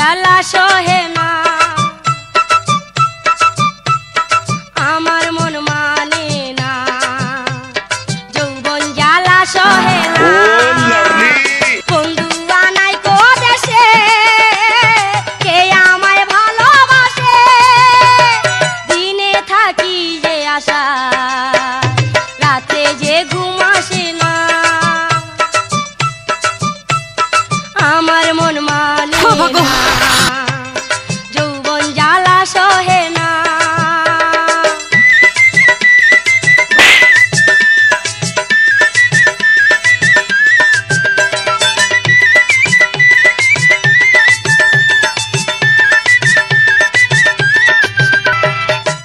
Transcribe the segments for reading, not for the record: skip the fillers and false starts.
জ্বালা সহে না, আমার মন মানে না, যৌবন জ্বালা সহে না। বন্ধু আনাই কো দেশে, কে আমায় ভালোবাসে, দিনে থাকি যে আশা, রাতে যে ঘুম আসে না, আমার মন মানে না, যৌবন জ্বালা সহে না।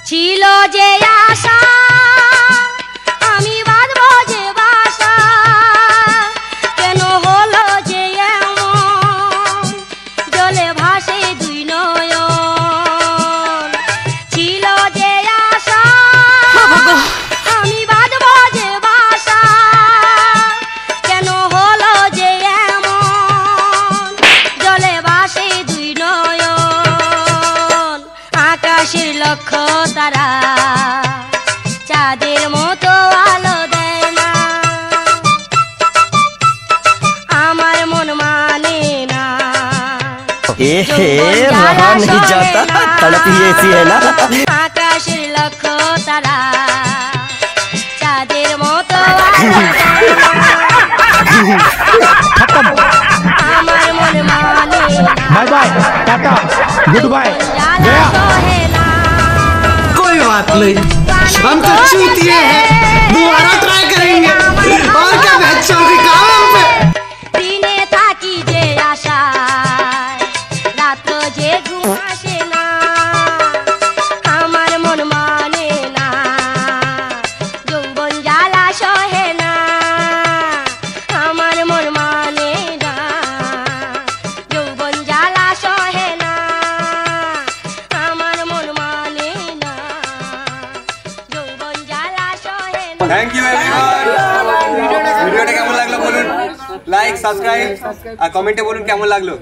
ছিল যে আশা আমি বাঁধবো যে বাসা, কেন হলো যে এমন, জলে ভাসে দুই নয়ন। ছিল যে আশা আমি বাঁধবো যে বাসা, কেন হলো যে এমন, জলে ভাসে দুই নয়ন। আকাশের লক্ষ্য তারা চাঁদের মতো আলো দেয় না, আমার মন মানে না, रहा नहीं जाता, तड़प ही ऐसी है ना। আকাশের লক্ষ্য তারা চাঁদের মতো আলো দেয় না, আমার মন মানে না। Bye bye, ta-ta, good bye. জ্বালা সহে না। कोई बात नहीं, हम तो चूतिए हैं, दोबारा ट्राई करेंगे। और क्या बच्चों की काम पे দিনে থাকি যে আশায়, রাত্র যে ঘুম আসে না, আমার মন মানে না, যৌবন জ্বালা সহে না, আমার মন মানে না, যৌবন জ্বালা সহে না, আমার মন মানে না, যৌবন জ্বালা সহে না। Thank you everyone. ভিডিওটা কেমন লাগলো বলুন, লাইক সাবস্ক্রাইব আর কমেন্টে বলুন কেমন লাগলো।